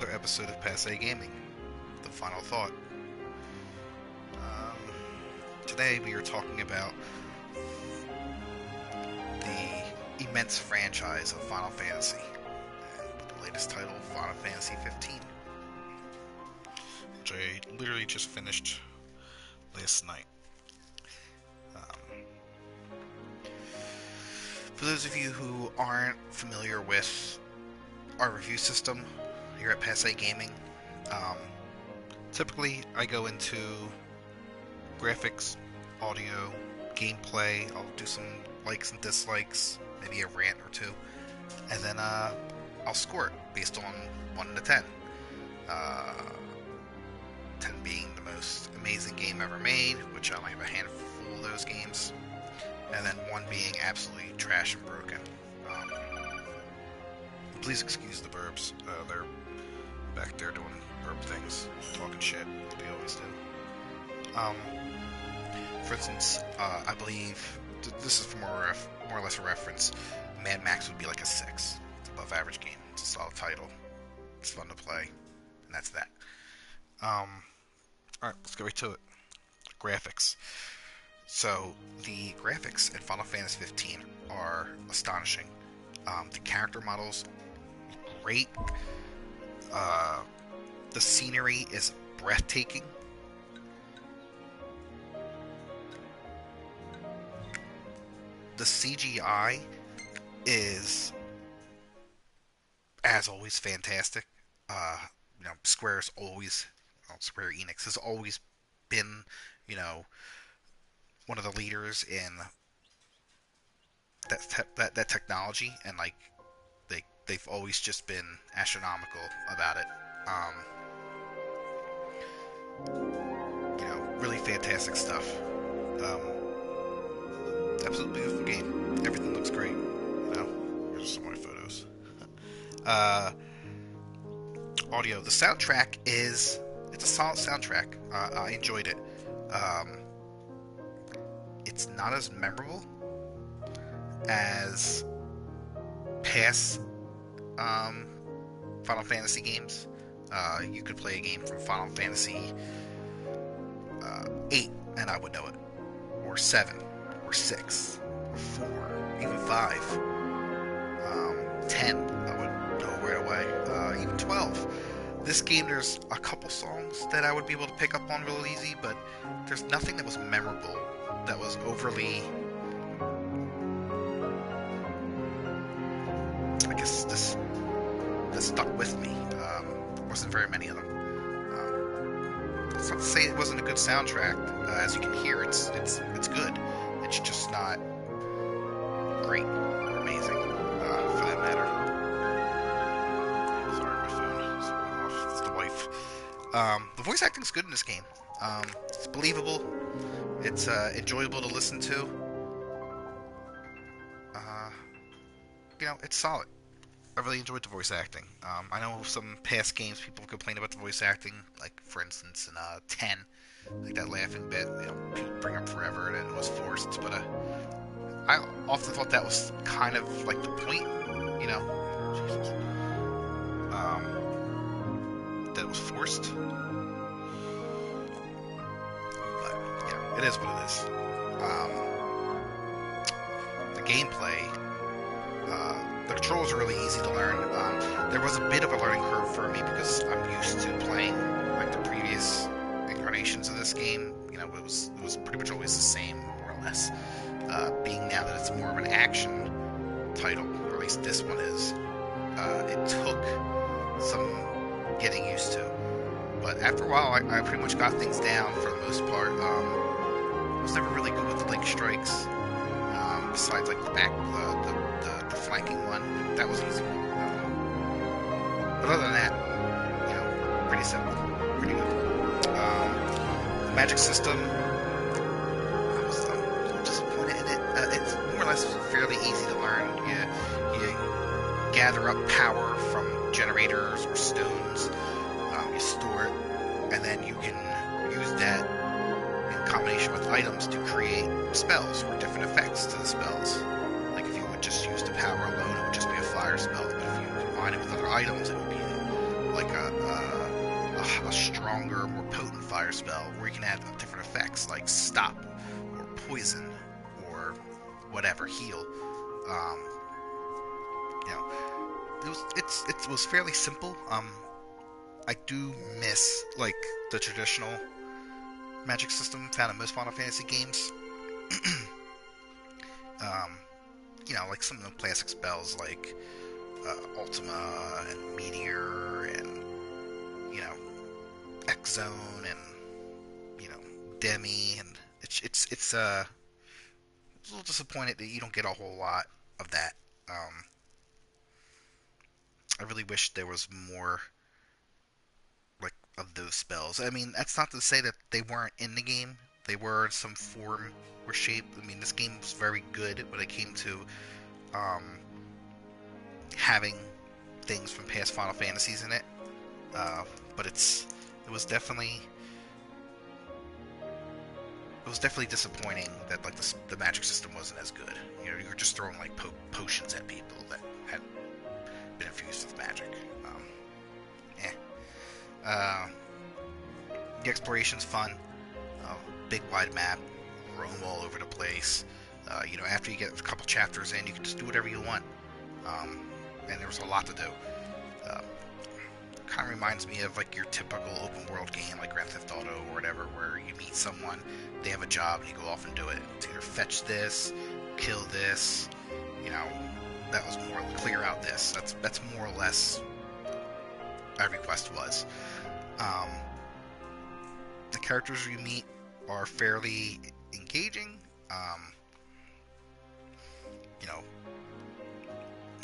another episode of Passe Gaming, the final thought. Today we are talking about the immense franchise of Final Fantasy, and the latest title, Final Fantasy 15, which I literally just finished last night. For those of you who aren't familiar with our review system here at Passe Gaming, typically I go into graphics, audio, gameplay. I'll do some likes and dislikes, maybe a rant or two, and then I'll score it based on 1 to 10. 10 being the most amazing game ever made, which I only have a handful of those games, and then 1 being absolutely trash and broken. Please excuse the burbs. They're back there doing burp things, talking shit. They always do. For instance, I believe this is for more or less a reference. Mad Max would be like a 6. It's above average game. It's a solid title. It's fun to play, and that's that. All right, let's go right to it. Graphics. So the graphics in Final Fantasy 15 are astonishing. The character models, great. The scenery is breathtaking. The CGI is, as always, fantastic. Square Enix has always been, one of the leaders in that technology, and they've always just been astronomical about it. Really fantastic stuff. Absolutely beautiful game. Everything looks great. Here's some of my photos. Audio. The soundtrack it's a solid soundtrack. I enjoyed it. It's not as memorable as past Final Fantasy games. You could play a game from Final Fantasy 8 and I would know it, or 7, or 6, or 4, even 5, 10, I would know right away, even 12. This game, there's a couple songs that I would be able to pick up on real easy, but there's nothing that was memorable, that was overly, I guess, that stuck with me. There wasn't very many of them. It's not to say it wasn't a good soundtrack. As you can hear, it's good. It's just not great or amazing, for that matter. Sorry, my phone is going off. It's the wife. The voice acting's good in this game. It's believable. It's enjoyable to listen to. It's solid. I really enjoyed the voice acting. I know some past games people complain about the voice acting, like for instance in 10, like that laughing bit, people bring up forever and it was forced, but I often thought that was kind of like the point, Jesus. That it was forced. But it is what it is. The gameplay. The controls are really easy to learn. There was a bit of a learning curve for me because I'm used to playing like the previous incarnations of this game. It was pretty much always the same, more or less. Being now that it's more of an action title, or at least this one is, it took some getting used to. But after a while, I pretty much got things down for the most part. I was never really good with the link strikes. Besides like the flanking one, that was easy. But other than that, pretty simple, pretty good. The magic system, I was a little disappointed in it. It's more or less fairly easy to learn. You gather up power from generators or stones, you store it, and then you can use that in combination with items to create spells or different effects to the spells. Like if you would just use the power alone, it would just be a fire spell, but if you combine it with other items, it would be like a stronger, more potent fire spell, where you can add different effects like stop or poison or whatever, heal. Um, you know, it was fairly simple. I do miss like the traditional magic system found in most Final Fantasy games. um, like some of the classic spells like Ultima and Meteor and you know X Zone and Demi, and it's a little disappointed that you don't get a whole lot of that. Um, I really wish there was more like of those spells. I mean, that's not to say that they weren't in the game. They were in some form or shape. I mean, this game was very good when it came to um, having things from past Final Fantasies in it. But it was definitely it was definitely disappointing that like the magic system wasn't as good. You were just throwing like potions at people that had been infused with magic. Eh. Uh, the exploration's fun. Uh, Big wide map, roam all over the place. After you get a couple chapters in, you can just do whatever you want. Um, and there was a lot to do. Uh, Kind of reminds me of like your typical open world game like Grand Theft Auto or whatever, where you meet someone, they have a job, and you go off and do it. It's either fetch this, kill this. You know, that was more clear out this. That's more or less every quest was. Um, the characters you meet are fairly engaging. Um, you know,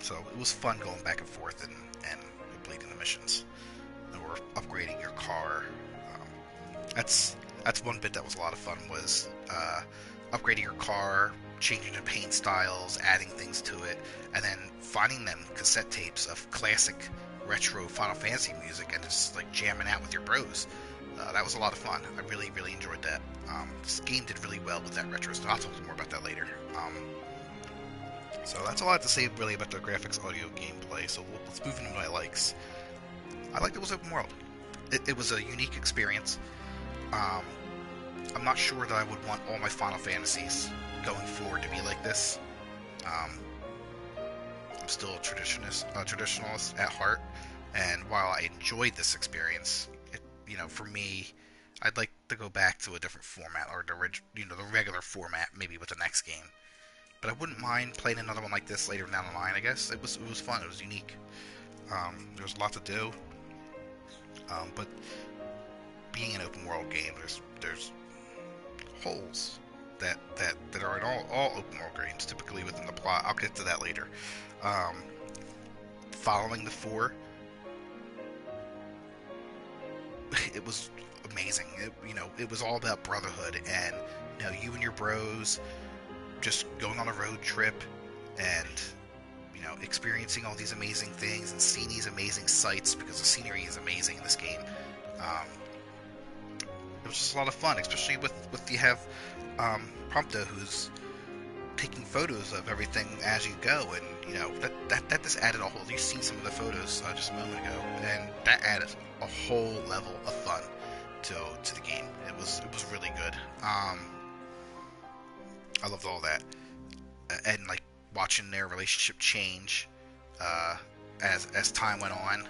so it was fun going back and forth and completing the missions or upgrading your car. Um, that's one bit that was a lot of fun was upgrading your car, changing the paint styles, adding things to it, and then finding them cassette tapes of classic retro Final Fantasy music and just like jamming out with your bros. That was a lot of fun. I really, really enjoyed that. This game did really well with that retro stuff. I'll talk more about that later. So that's all I have to say really about the graphics, audio, gameplay. So let's move into my likes. I liked it was open world. It was a unique experience. Um, I'm not sure that I would want all my Final Fantasies going forward to be like this. Um, I'm still a traditionalist at heart, and while I enjoyed this experience, for me, I'd like to go back to a different format or the regular format, maybe with the next game. But I wouldn't mind playing another one like this later down the line. I guess it was fun. It was unique. There was a lot to do, but being an open world game, there's holes that are in all open world games, typically within the plot. I'll get to that later. Um, Following the four, it was amazing. It was all about brotherhood and you and your bros just going on a road trip and experiencing all these amazing things and seeing these amazing sights because the scenery is amazing in this game. It was just a lot of fun, especially with you have Prompto, who's taking photos of everything as you go, and that just added a whole. You've seen some of the photos just a moment ago, and that added a whole level of fun to the game. It was really good. I loved all that, and like watching their relationship change as time went on,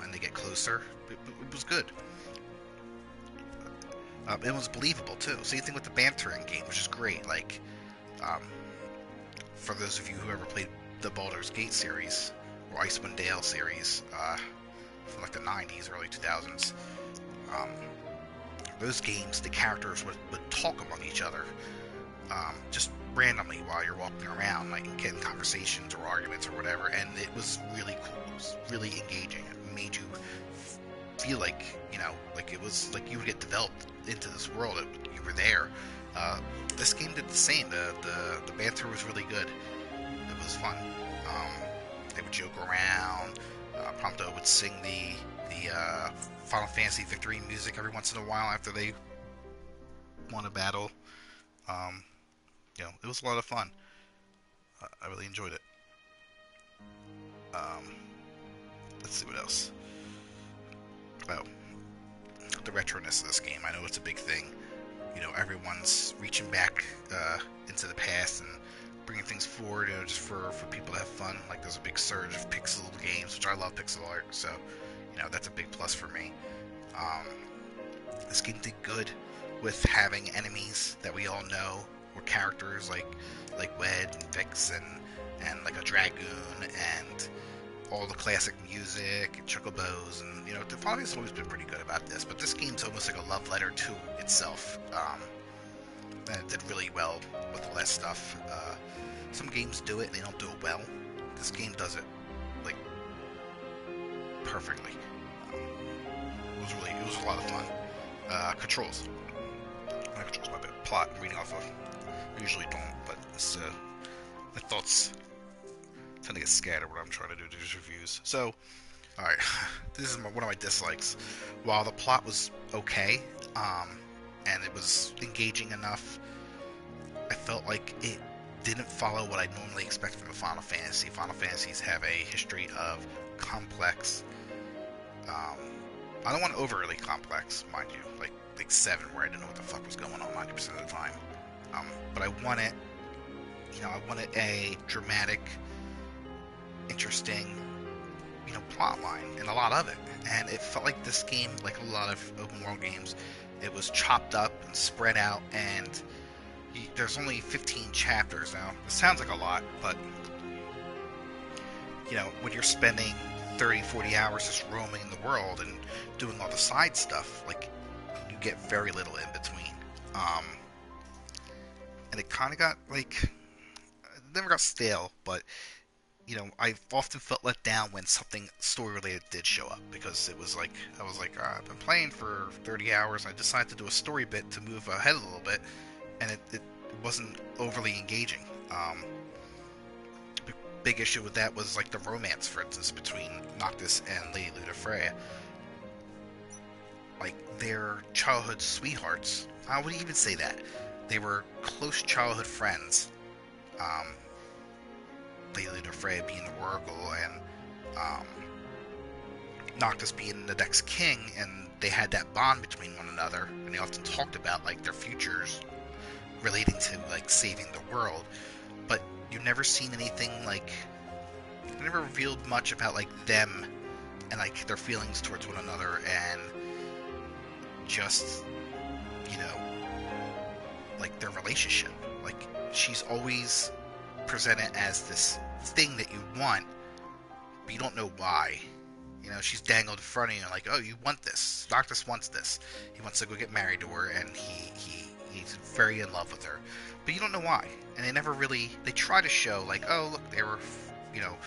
and they get closer. It was good. It was believable too. Same thing with the banter in game, which is great. Like, for those of you who ever played the Baldur's Gate series or Icewind Dale series from like the 90s, early 2000s, those games, the characters would talk among each other just randomly while you're walking around, like getting conversations or arguments or whatever, and it was really cool. It was really engaging. It made you feel like like it was like you would get developed into this world. You were there. This game did the same. The banter was really good. It was fun. They would joke around. Prompto would sing the Final Fantasy victory music every once in a while after they won a battle. It was a lot of fun. I really enjoyed it. Let's see what else. Oh, the retroness of this game. I know it's a big thing. You know, everyone's reaching back into the past and bringing things forward, you know, just for people to have fun. Like, there's a big surge of pixel games, which I love pixel art, so, you know, that's a big plus for me. This game did good with having enemies that we all know, or characters like Wed and Vix and like a Dragoon and all the classic music and chocobos, and you know, the Final Fantasy's always been pretty good about this, but this game's almost like a love letter to itself. And it did really well with all that stuff. Some games do it and they don't do it well. This game does it like perfectly. It was a lot of fun. Controls. Not controls, my bad. Plot. I'm reading off of. I usually don't, but it's, my thoughts tend to get scattered when I'm trying to do these reviews. So, alright, this is one of my dislikes. While the plot was okay, and it was engaging enough, I felt like it didn't follow what I normally expect from a Final Fantasy. Final Fantasies have a history of complex, I don't want overly complex, mind you, like 7, where I didn't know what the fuck was going on 90% of the time. But I wanted, you know, I wanted a dramatic, interesting, you know, plot line, and a lot of it. And it felt like this game, like a lot of open world games, it was chopped up and spread out, and there's only 15 chapters now. It sounds like a lot, but, you know, when you're spending 30, 40 hours just roaming the world and doing all the side stuff, like, you get very little in between. And it kind of got, like, it never got stale, but, you know, I've often felt let down when something story-related did show up, because it was like, I was like, I've been playing for 30 hours, and I decided to do a story bit to move ahead a little bit, and it wasn't overly engaging. Big issue with that was, like, the romance, for instance, between Noctis and Lady Ludifreya. Like, they're childhood sweethearts. I wouldn't even say that. They were close childhood friends. Lady Ludifreya being the Oracle, and Noctis being the next king, and they had that bond between one another, and they often talked about, like, their futures relating to, like, saving the world. But you've never seen anything, like, you never revealed much about, like, them and, like, their feelings towards one another, and just, you know, like, their relationship. Like, she's always presented as this thing that you want, but you don't know why. You know, she's dangled in front of you, like, oh, you want this. Noctis wants this. He wants to go get married to her, and he's very in love with her. But you don't know why. And they never really, they try to show, like, oh, look, they were, you know,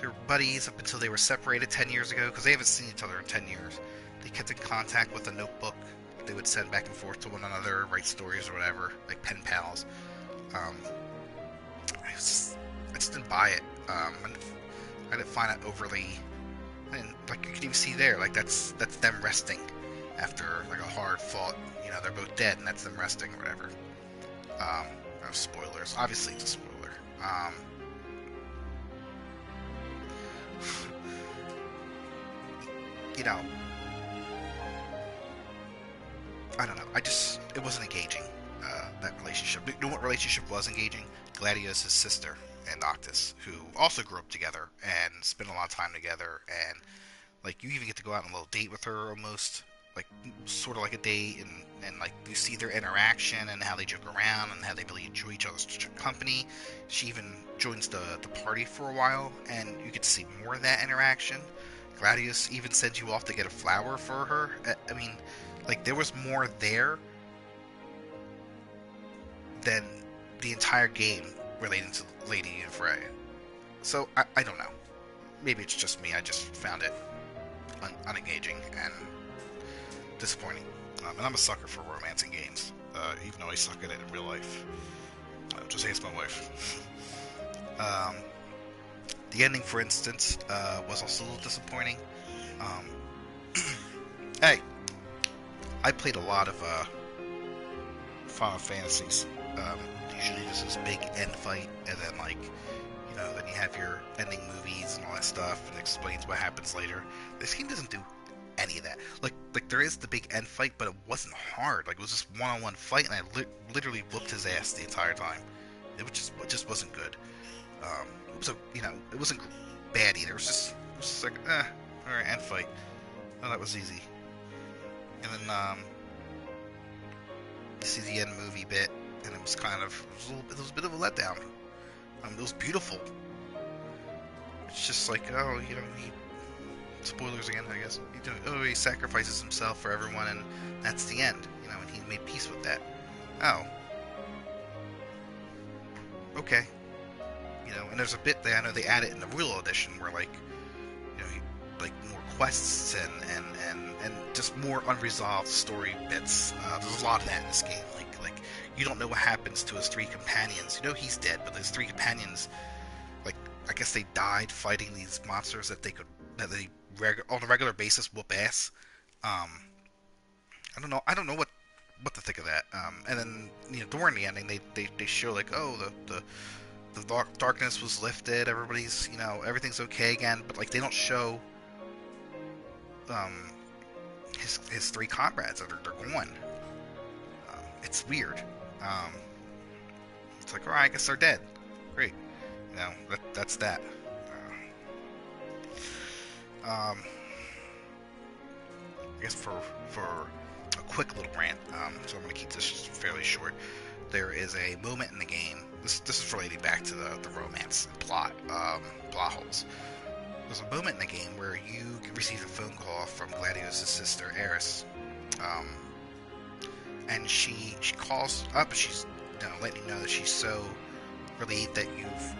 they were buddies up until they were separated 10 years ago, because they haven't seen each other in 10 years. They kept in contact with a notebook they would send back and forth to one another, write stories or whatever, like pen pals. I just didn't buy it. I didn't find it overly, and like, you can even see there, like, that's them resting after, like, a hard fought. You know, they're both dead, and that's them resting or whatever. No spoilers. Obviously, it's a spoiler. You know, I don't know. It wasn't engaging, that relationship. You know what relationship was engaging? Gladius' sister and Noctis, who also grew up together and spent a lot of time together, and, like, you even get to go out on a little date with her, almost, like, sort of like a date, and like, you see their interaction and how they joke around and how they really enjoy each other's company. She even joins the party for a while, and you get to see more of that interaction. Gladius even sends you off to get a flower for her. I mean, like, there was more there than the entire game relating to Lady Ludifreya. So, I don't know. Maybe it's just me. I just found it unengaging and disappointing. And I'm a sucker for romance in games, even though I suck at it in real life. Just ask my wife. The ending, for instance, was also a little disappointing. Hey, I played a lot of Final Fantasies. Usually there's this big end fight, and then, like, you know, then you have your ending movies and all that stuff, and it explains what happens later. This game doesn't do any any of that. Like there is the big end fight, but it wasn't hard. Like it was just one-on-one fight, and I literally whooped his ass the entire time. It just wasn't good. It was it wasn't bad either. It was just like all right, end fight. Oh, that was easy. And then you see the end movie bit, and it was kind of it was a bit of a letdown. It was beautiful. It's just like, oh, he spoilers again, I guess. He sacrifices himself for everyone, and that's the end. And he made peace with that. Oh, okay. And there's a bit there. I know they added in the real edition where like more quests and just more unresolved story bits. There's a lot of that in this game. Like you don't know what happens to his 3 companions. He's dead, but his 3 companions, like I guess they died fighting these monsters that they on a regular basis whoop ass. I don't know what to think of that. And then during the ending they show like, oh, the darkness was lifted, everybody's everything's okay again, but like they don't show his 3 comrades. They're gone. It's weird. It's like, all right, I guess they're dead. Great. That's that. I guess for a quick little rant, so I'm going to keep this fairly short. There is a moment in the game. This is relating back to the romance plot holes. There's a moment in the game where you receive a phone call from Gladius' sister, Eris, and she calls up. She's letting you know that she's so relieved that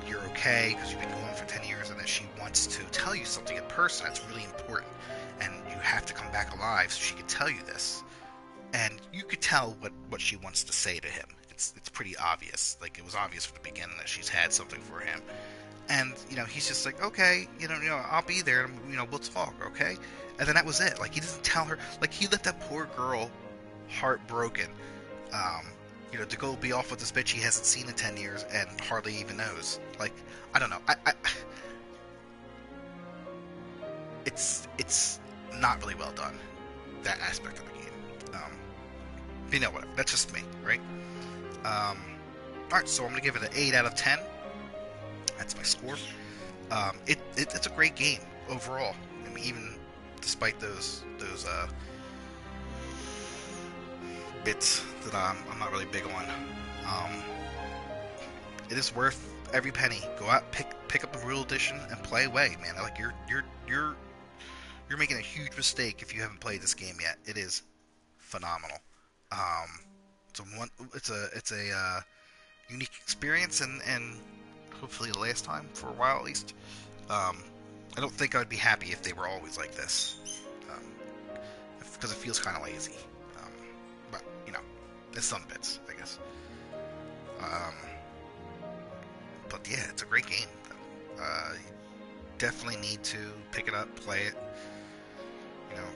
you're okay because you've been gone for 10 years, and that she wants to tell you something in person that's really important, and you have to come back alive so she can tell you this. And you could tell what she wants to say to him. It's pretty obvious. Like it was obvious from the beginning that she's had something for him. And he's just like, okay, I'll be there, and we'll talk, okay? And then that was it. Like he doesn't tell her. Like he left that poor girl heartbroken. To go be off with this bitch he hasn't seen in 10 years and hardly even knows. Like I don't know. It's not really well done, that aspect of the game. Whatever. That's just me, right? Alright, so I'm gonna give it an 8 out of 10. That's my score. It's a great game overall. I mean, even despite those bits that I'm not really big on. It is worth every penny. Go out, pick up the real edition, and play away, man. Like you're making a huge mistake if you haven't played this game yet. It is phenomenal. It's a unique experience, and hopefully the last time for a while at least. I don't think I'd be happy if they were always like this, because it feels kind of lazy. But there's some bits, I guess. But yeah, it's a great game. You definitely need to pick it up, play it.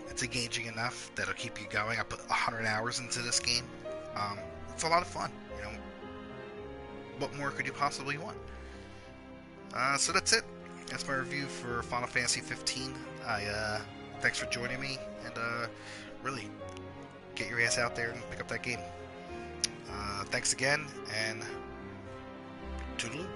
It's engaging enough that it'll keep you going. I put 100 hours into this game. It's a lot of fun. What more could you possibly want? So that's it. That's my review for Final Fantasy 15. Thanks for joining me, and really get your ass out there and pick up that game. Thanks again, and toodaloo.